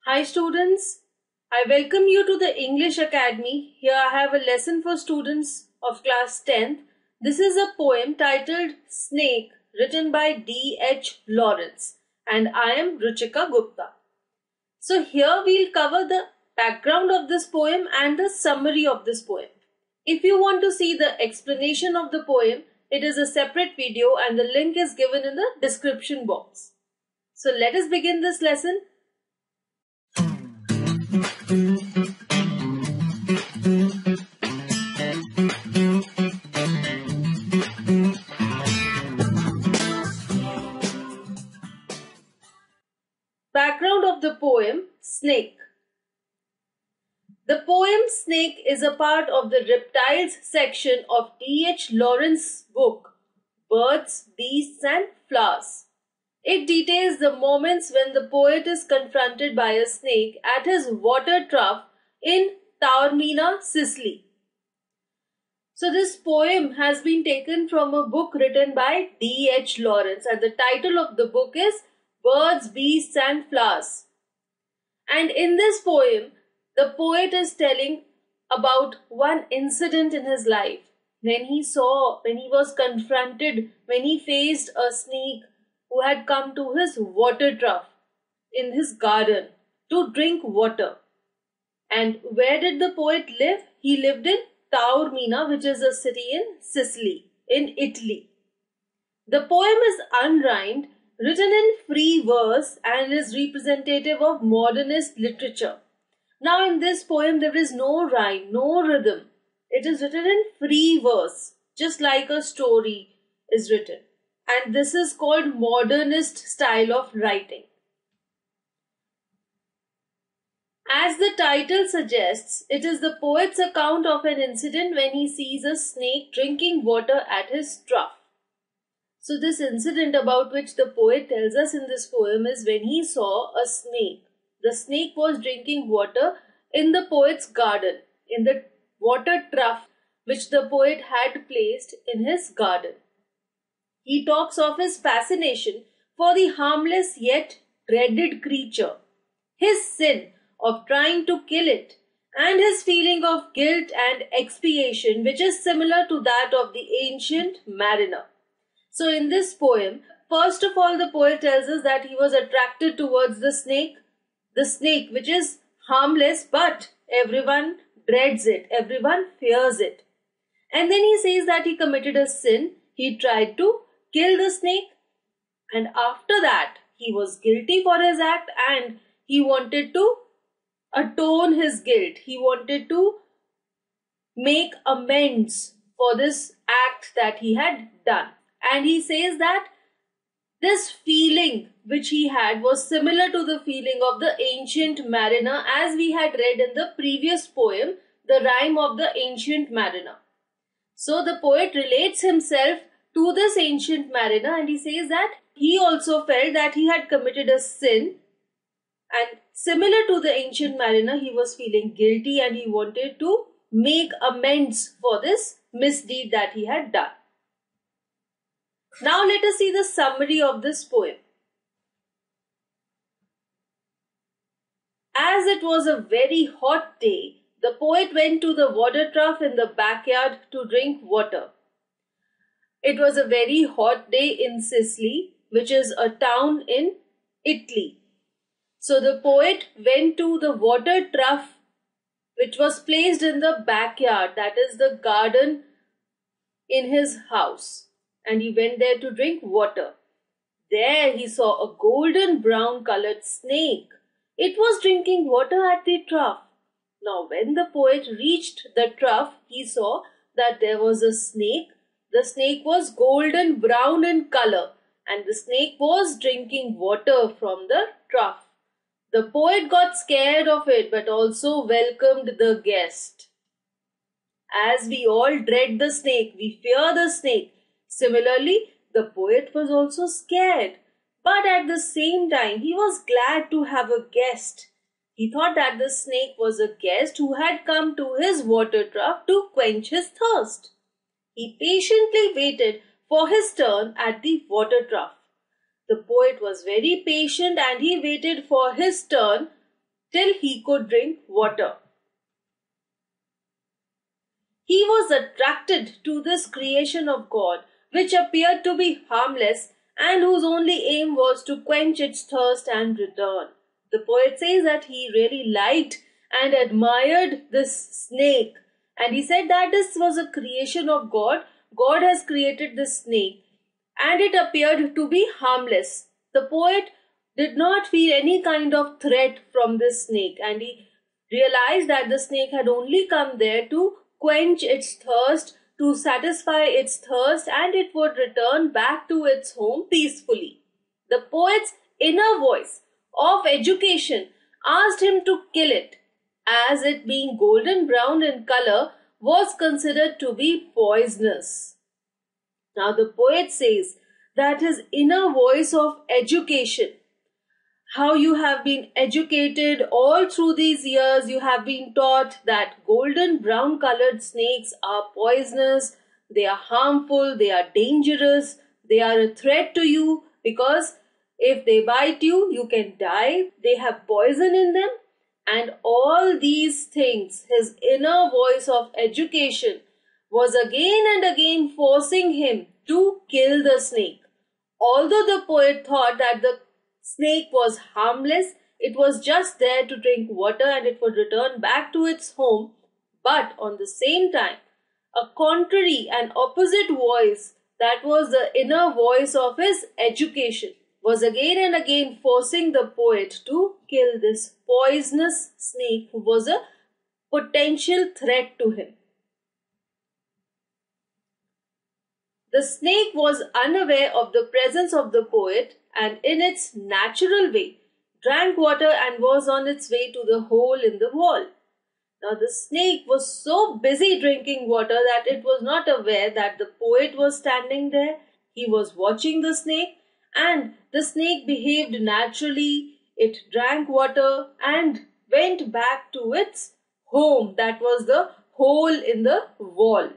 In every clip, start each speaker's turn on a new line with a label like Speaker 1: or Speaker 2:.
Speaker 1: Hi students, I welcome you to the English Academy. Here I have a lesson for students of class 10th. This is a poem titled Snake written by D.H. Lawrence and I am Ruchika Gupta. So here we'll cover the background of this poem and the summary of this poem. If you want to see the explanation of the poem, it is a separate video and the link is given in the description box. So let us begin this lesson. Background of the poem, Snake. The poem Snake is a part of the reptiles section of D.H. Lawrence's book, Birds, Beasts and Flowers. It details the moments when the poet is confronted by a snake at his water trough in Taormina, Sicily. So this poem has been taken from a book written by D.H. Lawrence and the title of the book is Birds, Beasts and Flowers. And in this poem, the poet is telling about one incident in his life when he was confronted, when he faced a snake who had come to his water trough in his garden to drink water. And where did the poet live? He lived in Taormina, which is a city in Sicily, in Italy. The poem is unrhymed, written in free verse and is representative of modernist literature. Now in this poem there is no rhyme, no rhythm. It is written in free verse, just like a story is written. And this is called modernist style of writing. As the title suggests, it is the poet's account of an incident when he sees a snake drinking water at his trough. So this incident about which the poet tells us in this poem is when he saw a snake. The snake was drinking water in the poet's garden, in the water trough which the poet had placed in his garden. He talks of his fascination for the harmless yet dreaded creature, his sin of trying to kill it, and his feeling of guilt and expiation which is similar to that of the ancient mariner. So in this poem, first of all the poet tells us that he was attracted towards the snake which is harmless but everyone dreads it, everyone fears it. And then he says that he committed a sin, he tried to kill the snake and after that he was guilty for his act and he wanted to atone his guilt. He wanted to make amends for this act that he had done. And he says that this feeling which he had was similar to the feeling of the ancient mariner as we had read in the previous poem, The Rime of the Ancient Mariner. So the poet relates himself to this ancient mariner and he says that he also felt that he had committed a sin and similar to the ancient mariner he was feeling guilty and he wanted to make amends for this misdeed that he had done. Now let us see the summary of this poem. As it was a very hot day, the poet went to the water trough in the backyard to drink water. It was a very hot day in Sicily, which is a town in Italy. So the poet went to the water trough, which was placed in the backyard, that is the garden in his house. And he went there to drink water. There he saw a golden brown colored snake. It was drinking water at the trough. Now when the poet reached the trough, he saw that there was a snake. The snake was golden brown in color and the snake was drinking water from the trough. The poet got scared of it but also welcomed the guest. As we all dread the snake, we fear the snake. Similarly, the poet was also scared, but at the same time, he was glad to have a guest. He thought that the snake was a guest who had come to his water trough to quench his thirst. He patiently waited for his turn at the water trough. The poet was very patient and he waited for his turn till he could drink water. He was attracted to this creation of God, which appeared to be harmless and whose only aim was to quench its thirst and return. The poet says that he really liked and admired this snake, and he said that this was a creation of God. God has created this snake and it appeared to be harmless. The poet did not feel any kind of threat from this snake, and he realized that the snake had only come there to quench its thirst, to satisfy its thirst, and it would return back to its home peacefully. The poet's inner voice of education asked him to kill it, as it being golden brown in color was considered to be poisonous. Now the poet says that his inner voice of education, how you have been educated all through these years, you have been taught that golden brown colored snakes are poisonous, they are harmful, they are dangerous, they are a threat to you because if they bite you, you can die, they have poison in them, and all these things, his inner voice of education was again and again forcing him to kill the snake. Although the poet thought that the snake was harmless, it was just there to drink water and it would return back to its home, but on the same time, a contrary and opposite voice, that was the inner voice of his education, was again and again forcing the poet to kill this poisonous snake who was a potential threat to him. The snake was unaware of the presence of the poet and in its natural way drank water and was on its way to the hole in the wall. Now the snake was so busy drinking water that it was not aware that the poet was standing there. He was watching the snake and the snake behaved naturally. It drank water and went back to its home, that was the hole in the wall.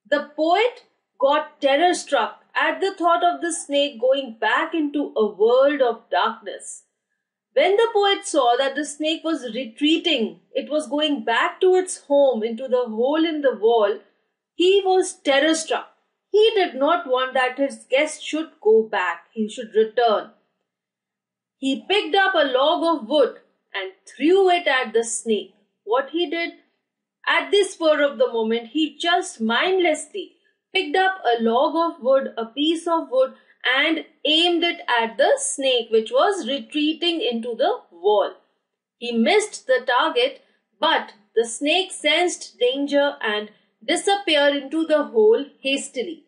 Speaker 1: The poet got terror-struck at the thought of the snake going back into a world of darkness. When the poet saw that the snake was retreating, it was going back to its home into the hole in the wall, he was terror-struck. He did not want that his guest should go back, he should return. He picked up a log of wood and threw it at the snake. What he did? At the spur of the moment, he just mindlessly picked up a log of wood, a piece of wood, and aimed it at the snake which was retreating into the wall. He missed the target, but the snake sensed danger and disappeared into the hole hastily.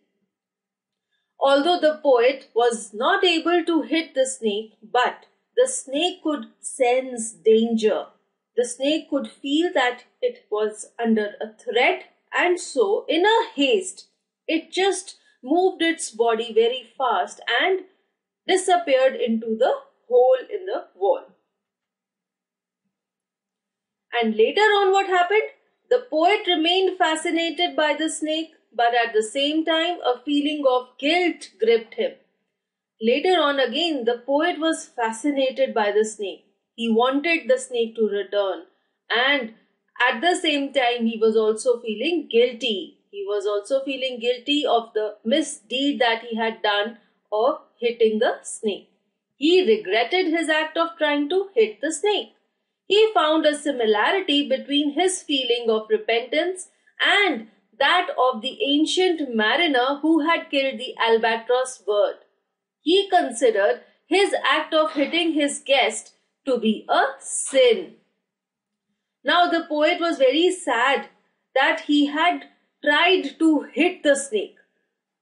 Speaker 1: Although the poet was not able to hit the snake, but the snake could sense danger. The snake could feel that it was under a threat, and so in a haste, it just moved its body very fast and disappeared into the hole in the wall. And later on, what happened? The poet remained fascinated by the snake, but at the same time, a feeling of guilt gripped him. Later on again, the poet was fascinated by the snake. He wanted the snake to return, and at the same time, he was also feeling guilty. He was also feeling guilty of the misdeed that he had done of hitting the snake. He regretted his act of trying to hit the snake. He found a similarity between his feeling of repentance and that of the ancient mariner who had killed the albatross bird. He considered his act of hitting his guest to be a sin. Now the poet was very sad that he had tried to hit the snake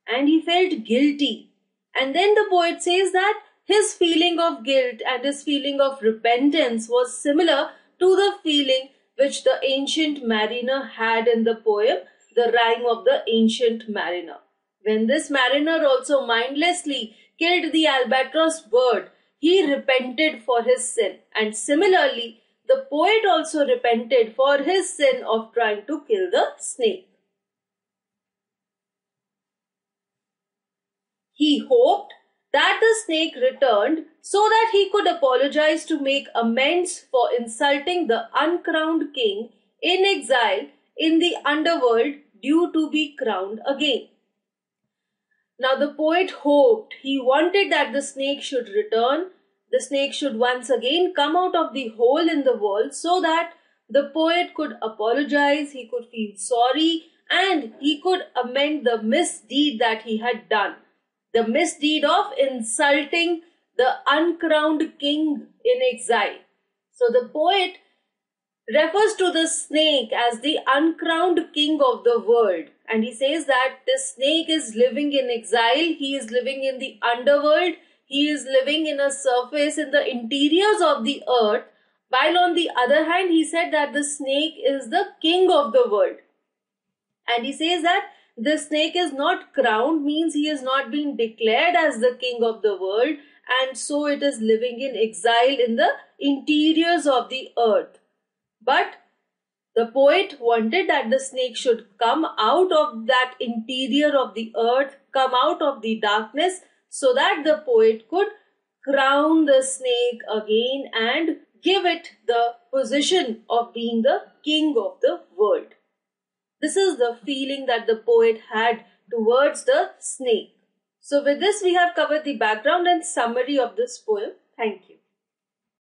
Speaker 1: and he felt guilty. And then the poet says that his feeling of guilt and his feeling of repentance was similar to the feeling which the ancient mariner had in the poem, The Rhyme of the Ancient Mariner. When this mariner also mindlessly killed the albatross bird, he repented for his sin, and similarly, the poet also repented for his sin of trying to kill the snake. He hoped that the snake returned so that he could apologize to make amends for insulting the uncrowned king in exile in the underworld due to be crowned again. Now the poet hoped, he wanted that the snake should return, the snake should once again come out of the hole in the wall so that the poet could apologize, he could feel sorry, and he could amend the misdeed that he had done. The misdeed of insulting the uncrowned king in exile. So the poet refers to the snake as the uncrowned king of the world. And he says that this snake is living in exile, he is living in the underworld, he is living in a surface in the interiors of the earth, while on the other hand he said that the snake is the king of the world. And he says that the snake is not crowned, means he is not being declared as the king of the world, and so it is living in exile in the interiors of the earth. But the poet wanted that the snake should come out of that interior of the earth, come out of the darkness, so that the poet could crown the snake again and give it the position of being the king of the world. This is the feeling that the poet had towards the snake. So with this we have covered the background and summary of this poem. Thank you.